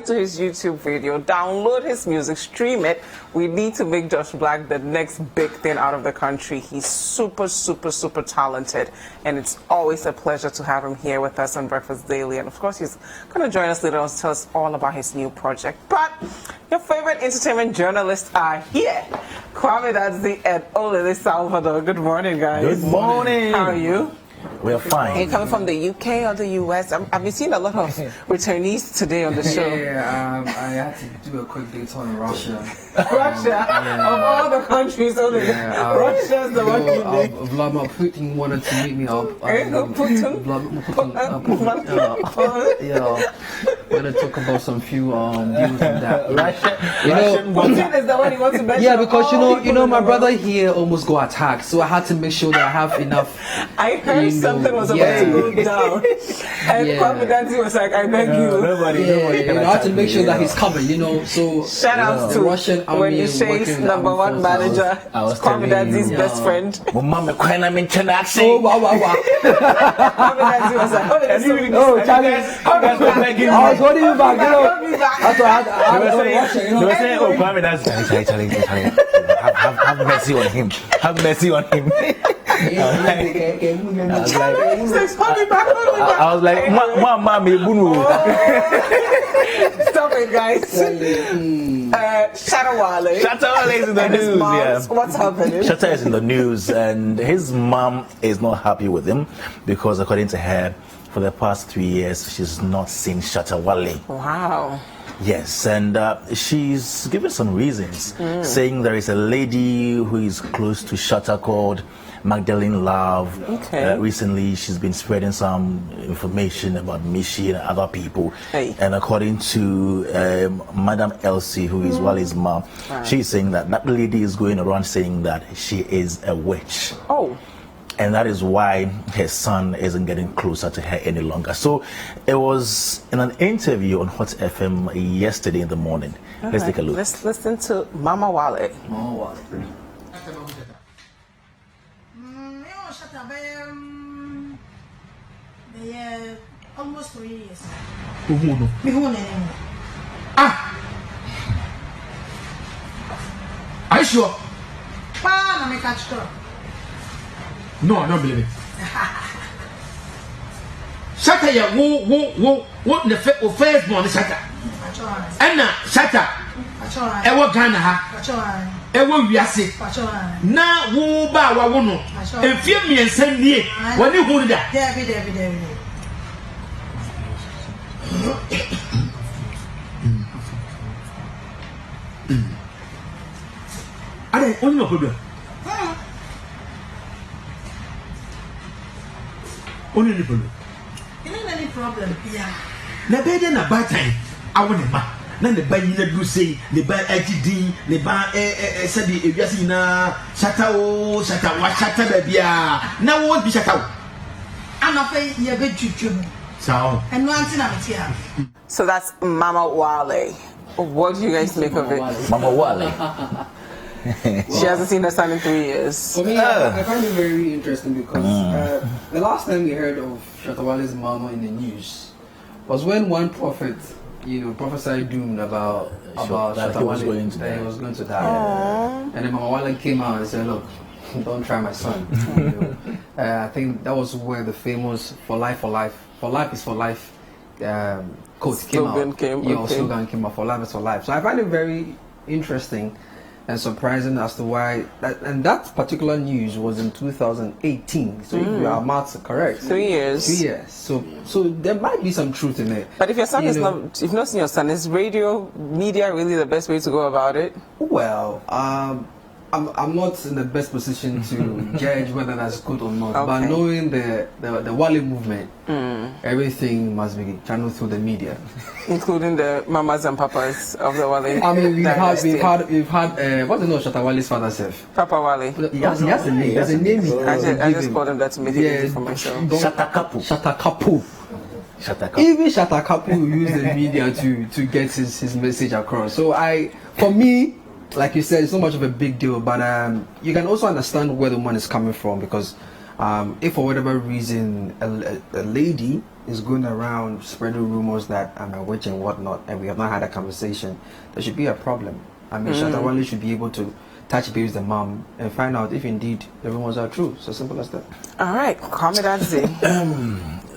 To his YouTube video, download his music, stream it. We need to make Josh Black the next big thing out of the country. He's super talented, and it's always a pleasure to have him here with us on Breakfast Daily. And of course, he's going to join us later on to tell us all about his new project. But your favorite entertainment journalists are here. Kwame Dadzi and Olele Salvador. Good morning, guys. Good morning. How are you? We're fine. Are you coming from the UK or the US? I've been seeing a lot of returnees today on the show. Yeah, I had to do a quick detour in Russia. Russia? Of all the countries, only Russia's the one you need. Vladimir Putin wanted to meet me up. Putin? We're going to talk about some few views on that. Putin is the one he wants to mention. Yeah, because you know, my brother here almost got attacked, so I had to make sure that I have enough. I heard something was about to go down, and Kwame Dadzi was like, "I beg you." Nobody I had to make sure that he's covered, So shout out to Russian army when you Shay's number one manager, Kwame Dadzi's best friend. Mama, when I'm in Chinaxi. Oh, wow. Kwame Dadzi was like, Charlie, I was holding you back, I was Russia, They were saying, oh, Kwame Dadzi, Charlie. Have mercy on him. Have mercy on him. I was like, stop it, guys. Shatta Wale. Shatta Wale is in the news. Yeah. What's happening? Shatta is in the news, and his mom is not happy with him because, according to her, for the past 3 years, she's not seen Shatta Wale. Wow. Yes, and she's given some reasons, saying there is a lady who is close to Shatta called Magdalene Love. Okay. Recently, she's been spreading some information about Mishi and other people. Hey. And according to Madam Elsie, who is Wale's mom, she's saying that that lady is going around saying that she is a witch. Oh. And that is why her son isn't getting closer to her any longer. So it was in an interview on Hot FM yesterday in the morning. Let's take a look. Let's listen to Mama Wale. Almost 3 years. Are you sure? No, I don't believe it. Shatta ya wo the first born Shatta. Anna Shatta. E wo Ghana ha. E wo wiase. Na wo ba wa wo no. Enfie miensa nie. Woni hu da. David. Are only no problem. Only no problem. You know any problem? Yeah. Na bede na bad time. I want ma. Na the buy na do say the buy HD, the buy said the ewiase na Shatta wa Shatta bia. Na wo bi Shatta. Anofe ye be twetwem. So. And no anti na metia. So that's Mama Wale. What do you guys make of it? Mama Wale. She hasn't seen her son in 3 years. For me, I find it very interesting because the last time we heard of Shatta Wale's mama in the news was when one prophet, prophesied doom about that he was going to die. He was going to die. And then Mama Wale came out and said, "Look, don't try my son." I think that was where the famous "for life is for life" quote came out. Slogan came out. "For life is for life." So I find it very interesting and surprising as to why that particular news was in 2018. So if you are maths correct, 3 years. 3 years. So there might be some truth in it. But if your son if you've not seen your son, is radio media really the best way to go about it? Well, I'm not in the best position to judge whether that's good or not. Okay. But knowing the Wale movement, everything must be channeled through the media, including the mamas and papas of the Wale. I mean, we've had what do you know Shatta Wale's father self? Papa Wale. He has a name. There's a name. I just called him that to make it easy for myself. Shatta Kapu. Even Shatta Kapu will use the media to get his message across. So for me, like you said, it's not much of a big deal, but you can also understand where the woman is coming from because if for whatever reason a lady is going around spreading rumors that I'm a witch and whatnot, and we have not had a conversation, there should be a problem. I mean, Shatta Wale should be able to touch base with the mom and find out if indeed the rumors are true. So simple as that. All right, Comedadzi.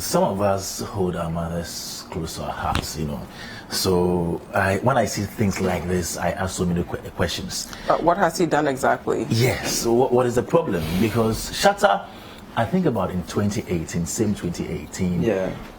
Some of us hold our mothers close to our hearts, you know. So when I see things like this, I ask so many questions. What has he done exactly? Yes. So what is the problem? Because Shatta, I think about in 2018, same 2018,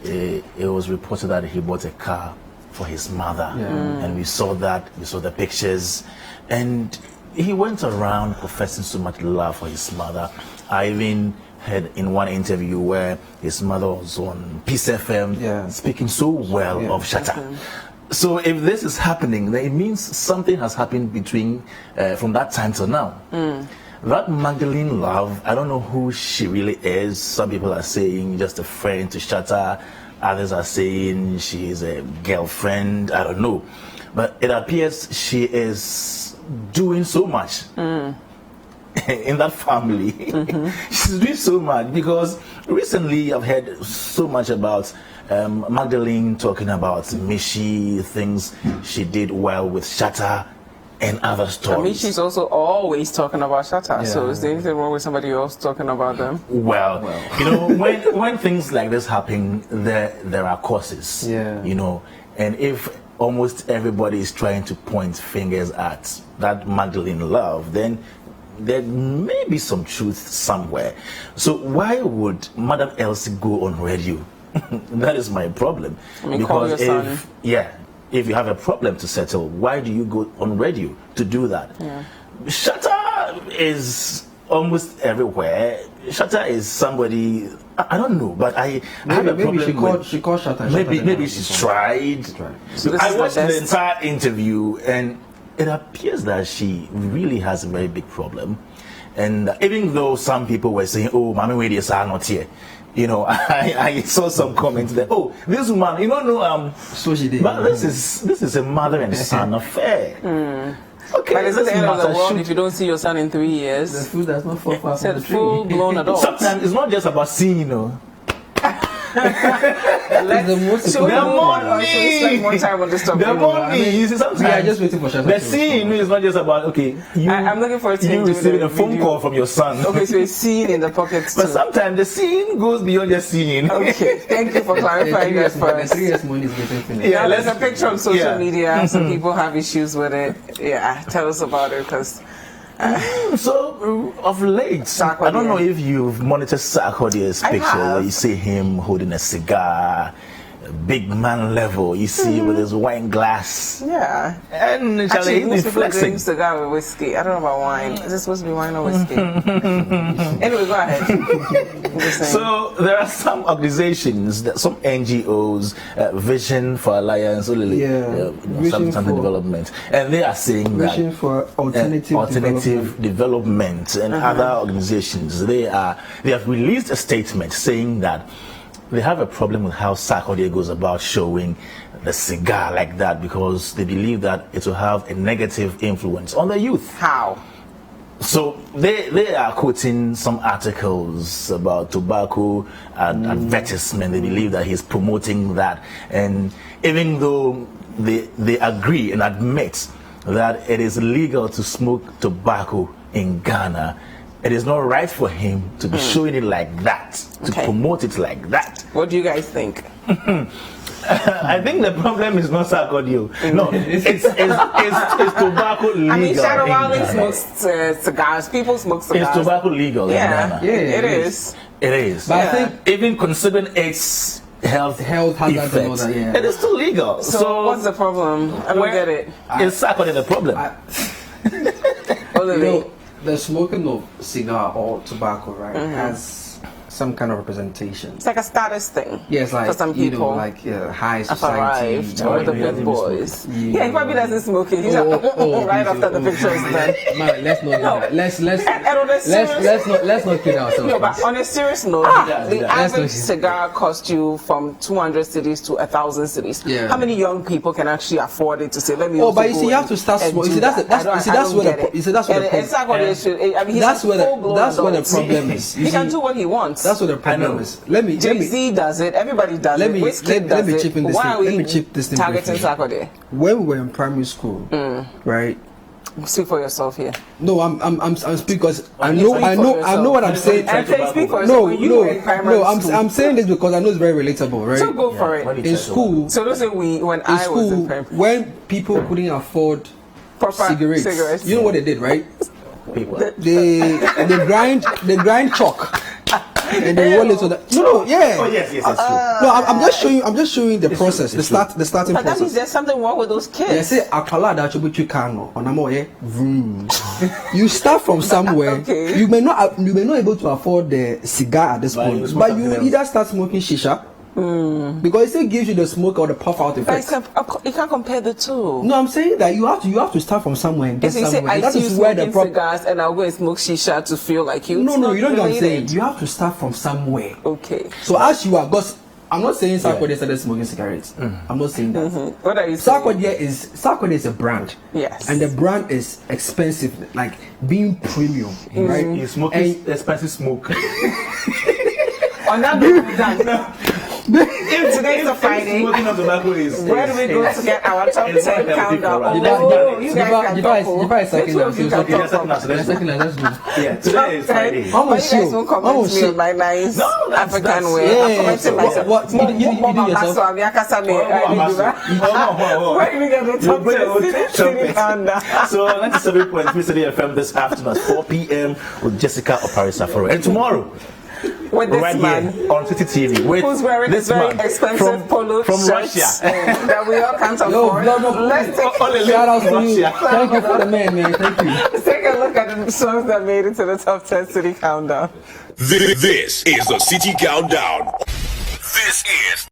it was reported that he bought a car for his mother, and we saw the pictures, and he went around professing so much love for his mother. I even heard in one interview where his mother was on Peace FM speaking so well of Shatta. So if this is happening, then it means something has happened between from that time till now. That Magdalene Love, I don't know who she really is. Some people are saying just a friend to Shatta. Others are saying she is a girlfriend. I don't know. But it appears she is doing so much in that family. She's doing so much because recently I've heard so much about Magdalene talking about Mishi, things she did well with Shatta and other stories. I mean, she's also always talking about Shatta, so is there anything wrong with somebody else talking about them? Well, you know, when things like this happen, there are causes, you know, and if almost everybody is trying to point fingers at that Magdalene Love, then there may be some truth somewhere. So why would Madam Elsie go on radio? That is my problem. I mean, because if you have a problem to settle, why do you go on radio to do that? Shatta is almost everywhere. Shatta is somebody, I don't know, but I have a problem she called Shatta. Maybe she's tried. So I watched the entire interview, and it appears that she really has a very big problem. And even though some people were saying, "Oh, Mami Wadies are not here," you know, I saw some comments that, "Oh, this woman, you don't know, so she did." But this is a mother and son affair." Okay, but it's the end of the world if you don't see your son in 3 years. The food does not fall far from the tree. Full blown adult. Sometimes it's not just about seeing, you know. The more time on this topic. The money. You see, sometimes we are just waiting for Shatta. The scene is not just about I'm looking forward to you receiving a phone call from your son. Okay, so it's seen in the pockets too. But sometimes the scene goes beyond just seeing. Okay, thank you for clarifying that first. The 3 years money is getting finished. Yeah, there's a picture on social media. Some people have issues with it. Yeah, tell us about it because. So of late, I don't know if you've monitored Sarkodie's picture where you see him holding a cigar, big man level. You see with his wine glass. Yeah. And actually, he's flexing. Drink cigar with whiskey. I don't know about wine. Is it supposed to be wine or whiskey? Anyway, go ahead. So there are some organizations, some NGOs, Vision for Alliance, something development, and they are saying Vision that for alternative development and other organizations, they have released a statement saying that they have a problem with how Sarkodie goes about showing the cigar like that because they believe that it will have a negative influence on the youth. How? So they are quoting some articles about tobacco and advertisement. They believe that he's promoting that. And even though they agree and admit that it is legal to smoke tobacco in Ghana, it is not right for him to be showing it like that, to promote it like that. What do you guys think? I think the problem is not Sarkodie. No, it's tobacco legal. I mean, Shatta Wale smokes cigars. People smoke cigars. It's tobacco legal in Ghana. Yeah, it is. It is. But I think even considering its health effects, it is still legal. So what's the problem? I don't get it. Is Sarkodie the problem? The smoking of cigar or tobacco, right, has some kind of representation. It's like a status thing. Yeah, it's like for some people, high society. Arrived, or the big boys. Yeah, he probably doesn't smoke it. He's right after the picture is done. Man, let's not do that. Let's not kid ourselves. No, but on a serious note, the average cigar costs you from 200 cities to 1,000 cities. Yeah. How many young people can actually afford it to say, let me? But you see, you have to start small. You see, that's where the problem is. That's where the problem is. He can do what he wants. that's what the problem is. Let me Jay-Z does it. Everybody does let it. me Wizkid let me does chip in it. this Why thing. are we Let me chip this thing targeting briefly. Sarkodie? When we were in primary school, right? Speak for yourself here. No, I'm speaking because I Speak know for what I'm saying. And speak for yourself. No, When you were in primary school. I'm saying this because I know it's very relatable, right? So go for it. In school, So don't say we when in I was in school, primary. when people couldn't afford Proper cigarettes, you know what they did, right? People. They grind chalk. And they roll it so that no, yeah. Oh yes, it's true. No, I'm just showing the process, the starting But that means process. there's something wrong with those kids. They say akwala da chubuchu kano onamo vroom. You start from somewhere. Okay. You may not able to afford the cigar at this But you point, smoke but something you else. either start smoking shisha because it still gives you the smoke or the puff out But effect. you can't compare the two. No, I'm saying that you have to start from somewhere and get So you say somewhere. I That see you is where the smoking problem. cigars and I'll go and smoke shisha to feel like you. No, It's not you know what I'm saying. related. You have to start from somewhere. Okay. So as you are, because I'm not saying Sarkodie started smoking cigarettes. I'm not saying that. What are you saying? Sarkodie is a brand. Yes. And the brand is expensive, like being premium, right? You smoking expensive smoke. On that note, we're done. Today's a Friday. Smoking of tobacco is. Where do we go to get our top 10 it's not healthy countdown? for us. Oh, you guys can talk. Device second now. Which one you can Okay, talk second now, so from? let's go. Let's go. Yeah, today is Friday. How But much you guys show? won't How comment much me show? on my nice No, that's- African that's- way. yeah, I'm commenting so myself. what- you did yourself? So I'm Yakasa me. Where do we get the top 10 city countdown? So 97.3 City FM this afternoon at 4 p.m. with Jessica Opari-Safaro. And tomorrow, With this right man. here on City TV with Who's wearing this very man expensive polo from shirts Russia. that we all can't afford. Let's take Shout out to you. Russia. Thank you for the man. Thank you. Let's take a look at the songs that made it to the top 10 city countdown. This is the City Countdown. This is